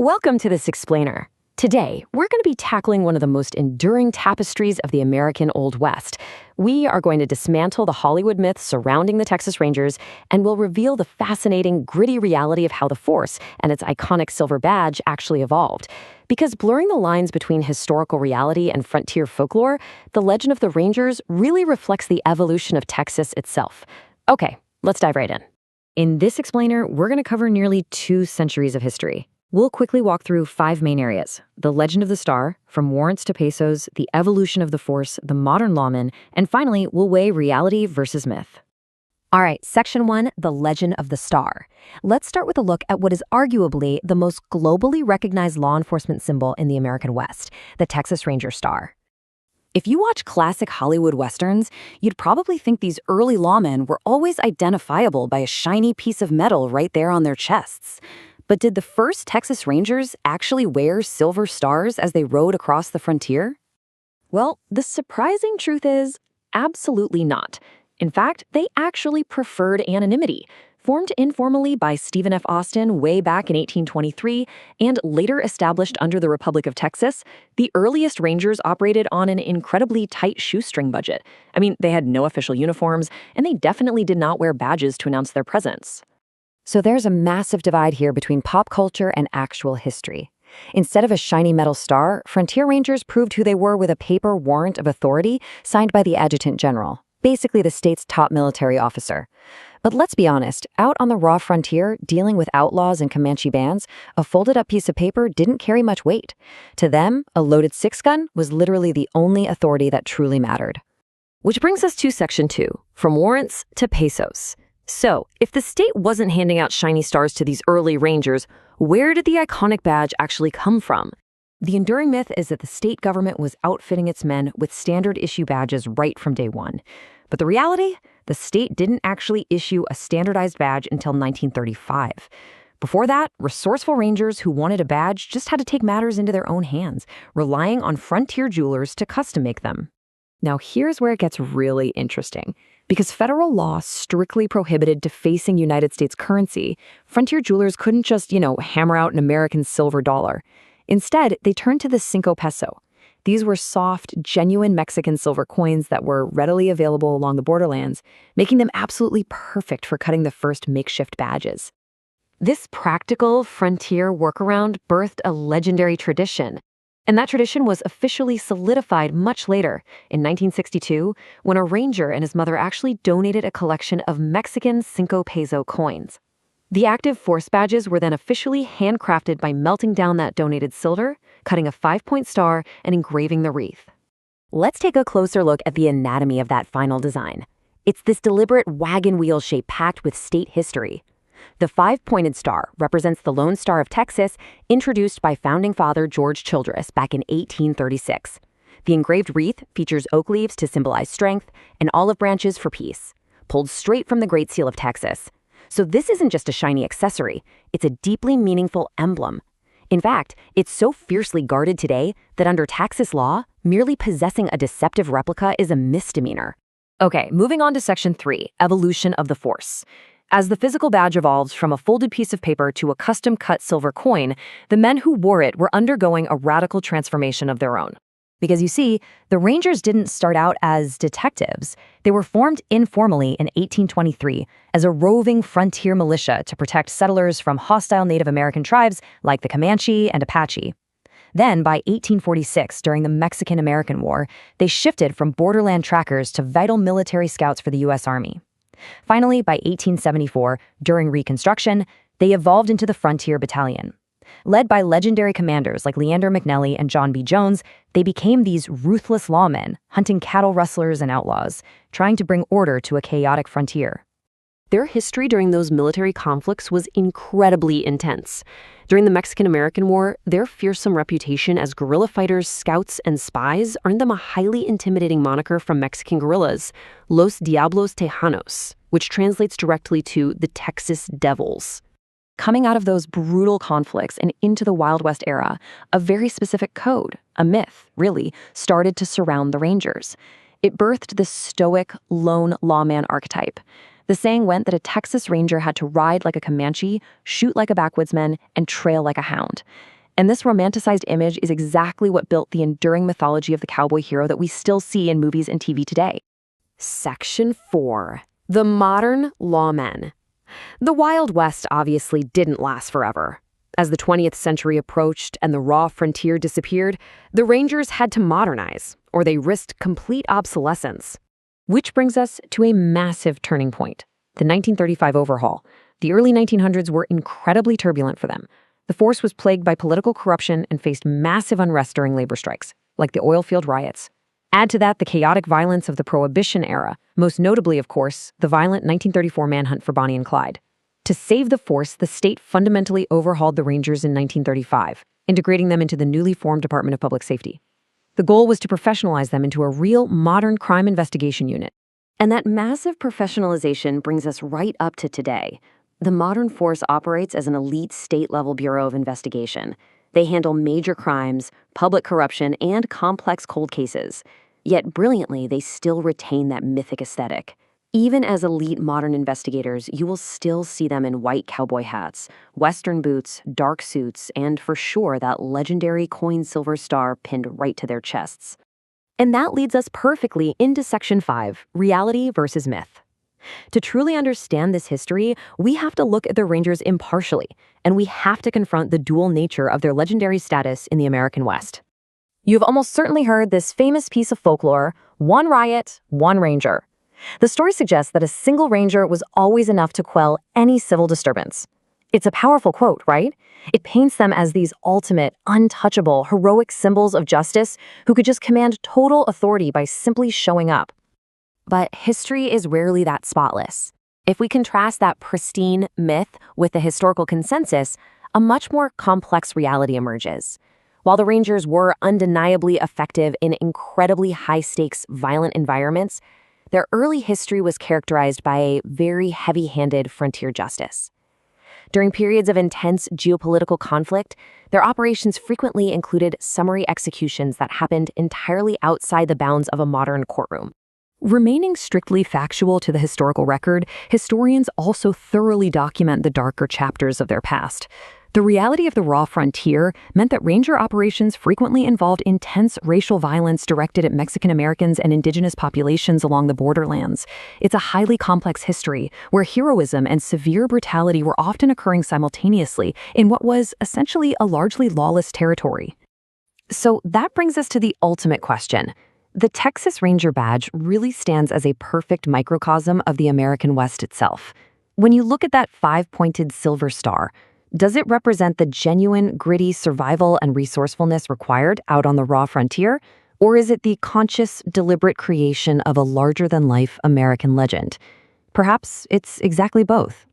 Welcome to this explainer. Today, we're going to be tackling one of the most enduring tapestries of the American Old West. We are going to dismantle the Hollywood myths surrounding the Texas Rangers, and we'll reveal the fascinating, gritty reality of how the force and its iconic silver badge actually evolved. Because blurring the lines between historical reality and frontier folklore, the legend of the Rangers really reflects the evolution of Texas itself. Okay, let's dive right in. In this explainer, we're going to cover nearly 2 centuries of history. We'll quickly walk through 5 main areas: the legend of the star, from Warrants to Pesos, the evolution of the force, the modern lawman, and finally, we'll weigh reality versus myth. All right, Section 1, the legend of the star. Let's start with a look at what is arguably the most globally recognized law enforcement symbol in the American West, the Texas Ranger star. If you watch classic Hollywood westerns, you'd probably think these early lawmen were always identifiable by a shiny piece of metal right there on their chests. But did the first Texas Rangers actually wear silver stars as they rode across the frontier? Well, the surprising truth is, absolutely not. In fact, they actually preferred anonymity. Formed informally by Stephen F. Austin way back in 1823 and later established under the Republic of Texas, the earliest Rangers operated on an incredibly tight shoestring budget. I mean, they had no official uniforms, and they definitely did not wear badges to announce their presence. So there's a massive divide here between pop culture and actual history. Instead of a shiny metal star, Frontier Rangers proved who they were with a paper warrant of authority signed by the Adjutant General, basically the state's top military officer. But let's be honest, out on the raw frontier, dealing with outlaws and Comanche bands, a folded-up piece of paper didn't carry much weight. To them, a loaded 6-gun was literally the only authority that truly mattered. Which brings us to Section 2, from Warrants to Pesos. So, if the state wasn't handing out shiny stars to these early Rangers, where did the iconic badge actually come from? The enduring myth is that the state government was outfitting its men with standard issue badges right from day one. But the reality? The state didn't actually issue a standardized badge until 1935. Before that, resourceful Rangers who wanted a badge just had to take matters into their own hands, relying on frontier jewelers to custom make them. Now here's where it gets really interesting. Because federal law strictly prohibited defacing United States currency, frontier jewelers couldn't just, hammer out an American silver dollar. Instead, they turned to the cinco peso. These were soft, genuine Mexican silver coins that were readily available along the borderlands, making them absolutely perfect for cutting the first makeshift badges. This practical frontier workaround birthed a legendary tradition. And that tradition was officially solidified much later, in 1962, when a ranger and his mother actually donated a collection of Mexican cinco peso coins. The active force badges were then officially handcrafted by melting down that donated silver, cutting a 5-point star, and engraving the wreath. Let's take a closer look at the anatomy of that final design. It's this deliberate wagon wheel shape packed with state history. The 5-pointed star represents the Lone Star of Texas, introduced by founding father George Childress back in 1836. The engraved wreath features oak leaves to symbolize strength and olive branches for peace, pulled straight from the Great Seal of Texas. So this isn't just a shiny accessory, it's a deeply meaningful emblem. In fact, it's so fiercely guarded today that under Texas law, merely possessing a deceptive replica is a misdemeanor. Okay, moving on to Section 3, evolution of the force. As the physical badge evolved from a folded piece of paper to a custom-cut silver coin, the men who wore it were undergoing a radical transformation of their own. Because you see, the Rangers didn't start out as detectives. They were formed informally in 1823 as a roving frontier militia to protect settlers from hostile Native American tribes like the Comanche and Apache. Then, by 1846, during the Mexican-American War, they shifted from borderland trackers to vital military scouts for the U.S. Army. Finally, by 1874, during Reconstruction, they evolved into the Frontier Battalion. Led by legendary commanders like Leander McNelly and John B. Jones, they became these ruthless lawmen, hunting cattle rustlers and outlaws, trying to bring order to a chaotic frontier. Their history during those military conflicts was incredibly intense. During the Mexican-American War, their fearsome reputation as guerrilla fighters, scouts, and spies earned them a highly intimidating moniker from Mexican guerrillas, Los Diablos Tejanos, which translates directly to the Texas Devils. Coming out of those brutal conflicts and into the Wild West era, a very specific code, a myth, really, started to surround the Rangers. It birthed the stoic, lone lawman archetype. The saying went that a Texas Ranger had to ride like a Comanche, shoot like a backwoodsman, and trail like a hound. And this romanticized image is exactly what built the enduring mythology of the cowboy hero that we still see in movies and TV today. Section 4. The Modern Lawmen. The Wild West obviously didn't last forever. As the 20th century approached and the raw frontier disappeared, the Rangers had to modernize, or they risked complete obsolescence. Which brings us to a massive turning point, the 1935 overhaul. The early 1900s were incredibly turbulent for them. The force was plagued by political corruption and faced massive unrest during labor strikes, like the oil field riots. Add to that the chaotic violence of the Prohibition era, most notably, of course, the violent 1934 manhunt for Bonnie and Clyde. To save the force, the state fundamentally overhauled the Rangers in 1935, integrating them into the newly formed Department of Public Safety. The goal was to professionalize them into a real, modern crime investigation unit. And that massive professionalization brings us right up to today. The modern force operates as an elite state-level bureau of investigation. They handle major crimes, public corruption, and complex cold cases. Yet brilliantly, they still retain that mythic aesthetic. Even as elite modern investigators, you will still see them in white cowboy hats, Western boots, dark suits, and for sure that legendary coin silver star pinned right to their chests. And that leads us perfectly into Section 5, Reality versus Myth. To truly understand this history, we have to look at the Rangers impartially, and we have to confront the dual nature of their legendary status in the American West. You've almost certainly heard this famous piece of folklore, one riot, one ranger. The story suggests that a single ranger was always enough to quell any civil disturbance. It's a powerful quote, right? It paints them as these ultimate, untouchable, heroic symbols of justice who could just command total authority by simply showing up. But history is rarely that spotless. If we contrast that pristine myth with the historical consensus, a much more complex reality emerges. While the Rangers were undeniably effective in incredibly high-stakes, violent environments, their early history was characterized by a very heavy-handed frontier justice. During periods of intense geopolitical conflict, their operations frequently included summary executions that happened entirely outside the bounds of a modern courtroom. Remaining strictly factual to the historical record, historians also thoroughly document the darker chapters of their past. The reality of the raw frontier meant that ranger operations frequently involved intense racial violence directed at Mexican Americans and indigenous populations along the borderlands. It's a highly complex history where heroism and severe brutality were often occurring simultaneously in what was essentially a largely lawless territory. So that brings us to the ultimate question. The Texas Ranger badge really stands as a perfect microcosm of the American West itself. When you look at that 5-pointed silver star, does it represent the genuine, gritty survival and resourcefulness required out on the raw frontier? Or is it the conscious, deliberate creation of a larger-than-life American legend? Perhaps it's exactly both.